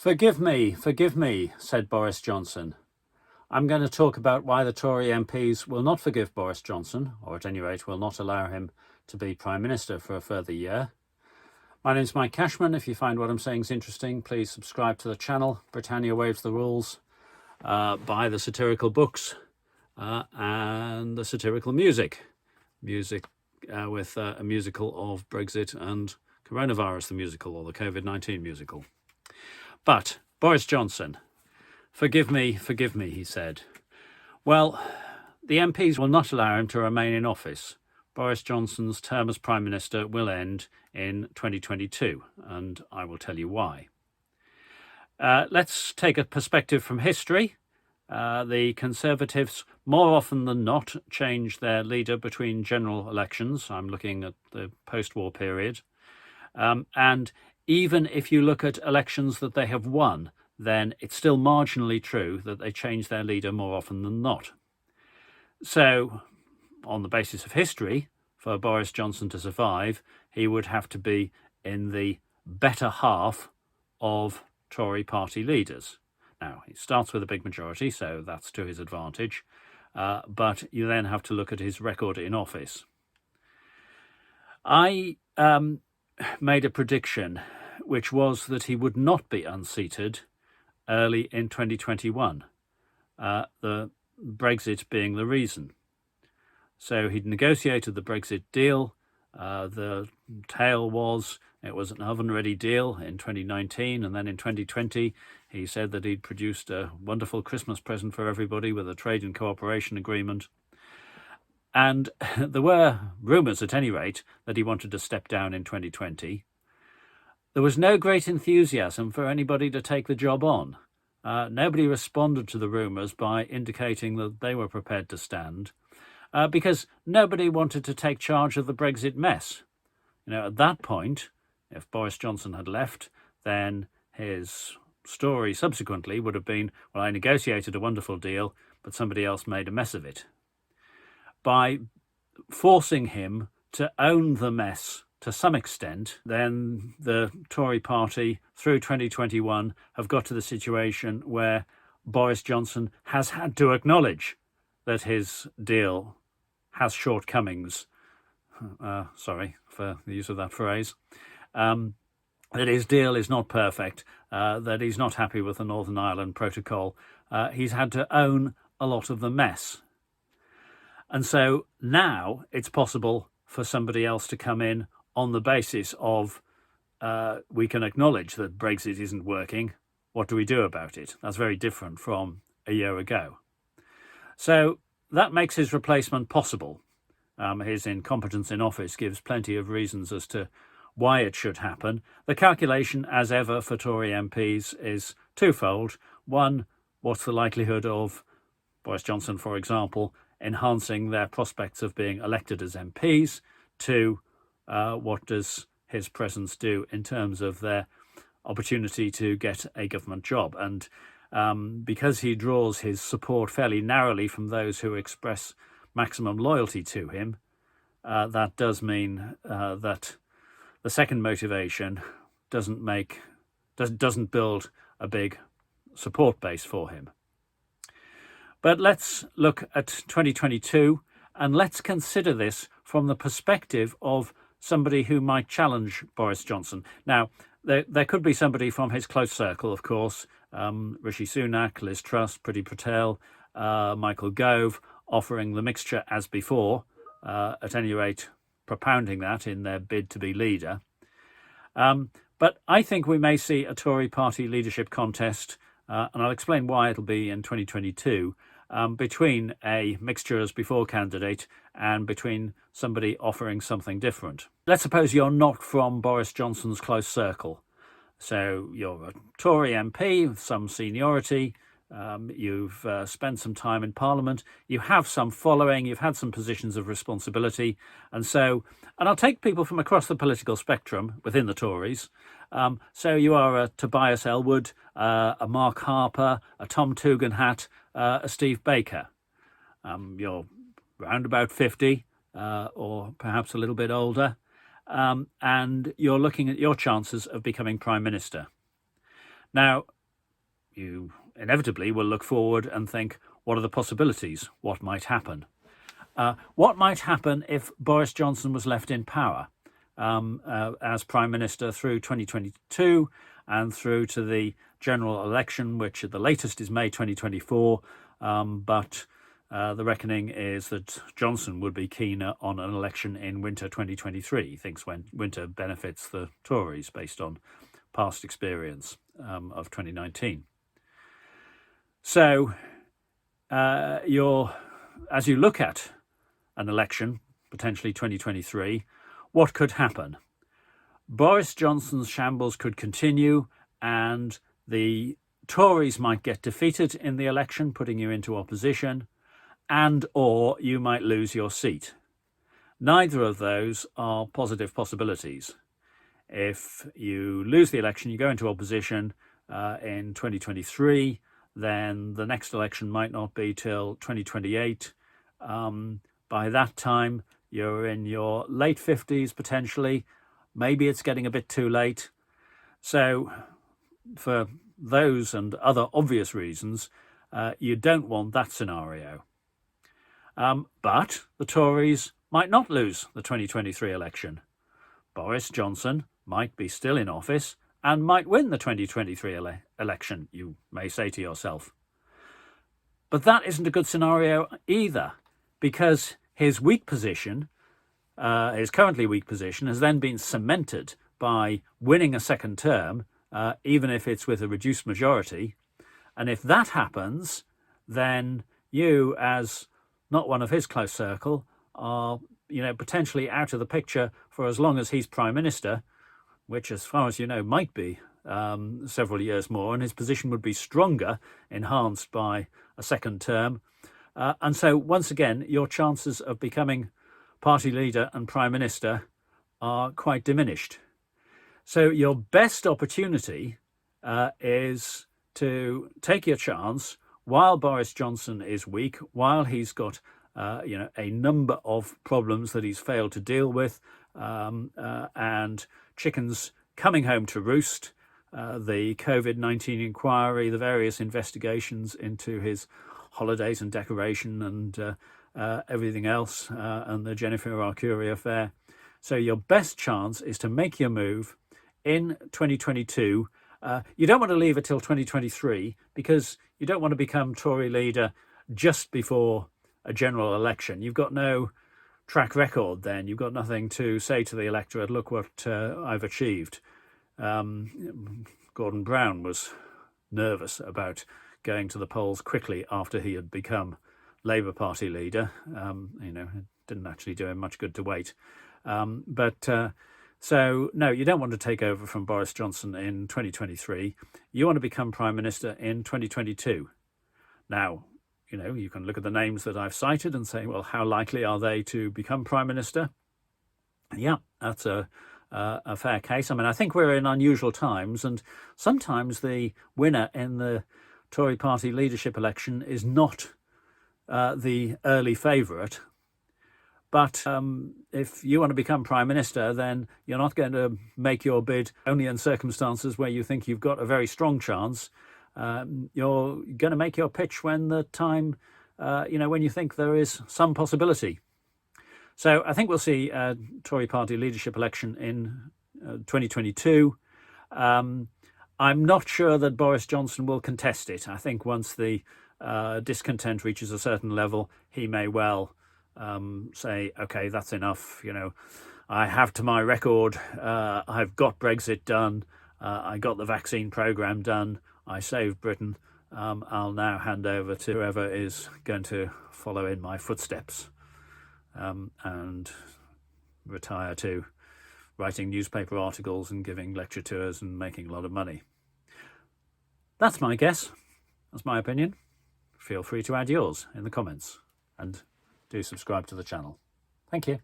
Forgive me, said Boris Johnson. I'm going to talk about why the Tory MPs will not forgive Boris Johnson, or at any rate will not allow him to be Prime Minister for a further year. My name's Mike Cashman. If you find what I'm saying is interesting, please subscribe to the channel. Britannia Waives the Rules. Buy the satirical books and the satirical music. With a musical of Brexit and coronavirus, the musical, or the COVID-19 musical. But Boris Johnson, forgive me, he said. Well, the MPs will not allow him to remain in office. Boris Johnson's term as Prime Minister will end in 2022, and I will tell you why. Let's take a perspective from history. The Conservatives, more often than not, change their leader between general elections. I'm looking at the post-war period. And even if you look at elections that they have won, then it's still marginally true that they change their leader more often than not. So, on the basis of history, for Boris Johnson to survive, he would have to be in the better half of Tory party leaders. Now, he starts with a big majority, so that's to his advantage, but you then have to look at his record in office. I made a prediction, which was that he would not be unseated early in 2021, the Brexit being the reason. So he'd negotiated the Brexit deal. The tale was it was an oven-ready deal in 2019, and then in 2020 he said that he'd produced a wonderful Christmas present for everybody with a trade and cooperation agreement. And there were rumours, at any rate, that he wanted to step down in 2020. There was no great enthusiasm for anybody to take the job on. Nobody responded to the rumours by indicating that they were prepared to stand, because nobody wanted to take charge of the Brexit mess. At that point, if Boris Johnson had left, then his story subsequently would have been, well, I negotiated a wonderful deal, but somebody else made a mess of it. By forcing him to own the mess to some extent, then the Tory party through 2021 have got to the situation where Boris Johnson has had to acknowledge that his deal has shortcomings. Sorry for the use of that phrase. That his deal is not perfect, that he's not happy with the Northern Ireland Protocol. He's had to own a lot of the mess. And so now it's possible for somebody else to come in on the basis of we can acknowledge that Brexit isn't working. What do we do about it? That's very different from a year ago. So that makes his replacement possible. His incompetence in office gives plenty of reasons as to why it should happen. The calculation, as ever, for Tory MPs is twofold. One, what's the likelihood of Boris Johnson, for example, enhancing their prospects of being elected as MPs? Two, what does his presence do in terms of their opportunity to get a government job? And because he draws his support fairly narrowly from those who express maximum loyalty to him, that does mean that the second motivation doesn't build a big support base for him. But let's look at 2022, and let's consider this from the perspective of somebody who might challenge Boris Johnson. Now, there could be somebody from his close circle, of course, Rishi Sunak, Liz Truss, Priti Patel, Michael Gove, offering the mixture as before, at any rate propounding that in their bid to be leader. But I think we may see a Tory party leadership contest, and I'll explain why it'll be in 2022, between a mixture as before candidate and between somebody offering something different. Let's suppose you're not from Boris Johnson's close circle. So you're a Tory MP with some seniority, you've spent some time in Parliament, you have some following, you've had some positions of responsibility, and I'll take people from across the political spectrum within the Tories. So you are a Tobias Ellwood, a Mark Harper, a Tom Tugendhat, a Steve Baker. You're around about 50, or perhaps a little bit older, and you're looking at your chances of becoming Prime Minister. Now, you inevitably will look forward and think, what are the possibilities? What might happen? What might happen if Boris Johnson was left in power as Prime Minister through 2022 and through to the general election, which at the latest is May 2024, but the reckoning is that Johnson would be keener on an election in winter 2023. He thinks when winter benefits the Tories based on past experience of 2019. So as you look at an election, potentially 2023, what could happen? Boris Johnson's shambles could continue and the Tories might get defeated in the election, putting you into opposition, and or you might lose your seat. Neither of those are positive possibilities. If you lose the election, you go into opposition in 2023, then the next election might not be till 2028. By that time, you're in your late 50s potentially. Maybe it's getting a bit too late. So for those and other obvious reasons, you don't want that scenario. But the Tories might not lose the 2023 election. Boris Johnson might be still in office and might win the 2023 election, you may say to yourself. But that isn't a good scenario either, because his weak position, his currently weak position, has then been cemented by winning a second term, even if it's with a reduced majority. And if that happens, then you, as not one of his close circle, are potentially out of the picture for as long as he's Prime Minister, which, as far as you know, might be several years more, and his position would be stronger, enhanced by a second term. And so, once again, your chances of becoming party leader and Prime Minister are quite diminished. So your best opportunity is to take your chance while Boris Johnson is weak, while he's got a number of problems that he's failed to deal with, and chickens coming home to roost, the COVID-19 inquiry, the various investigations into his holidays and decoration and everything else, and the Jennifer Arcuri affair. So your best chance is to make your move in 2022. You don't want to leave it till 2023 because you don't want to become Tory leader just before a general election. You've got no track record then. You've got nothing to say to the electorate, look what I've achieved. Gordon Brown was nervous about going to the polls quickly after he had become Labour Party leader. It didn't actually do him much good to wait. So, no, you don't want to take over from Boris Johnson in 2023. You want to become Prime Minister in 2022. Now, you can look at the names that I've cited and say, well, how likely are they to become Prime Minister? Yeah, that's a fair case. I mean, I think we're in unusual times, and sometimes the winner in the Tory party leadership election is not the early favourite. But if you want to become Prime Minister, then you're not going to make your bid only in circumstances where you think you've got a very strong chance. You're going to make your pitch when the time, when you think there is some possibility. So I think we'll see a Tory party leadership election in 2022. I'm not sure that Boris Johnson will contest it. I think once the discontent reaches a certain level, he may well say, OK, that's enough. I have to my record. I've got Brexit done. I got the vaccine programme done. I saved Britain. I'll now hand over to whoever is going to follow in my footsteps and retire to writing newspaper articles and giving lecture tours and making a lot of money. That's my guess. That's my opinion. Feel free to add yours in the comments and do subscribe to the channel. Thank you.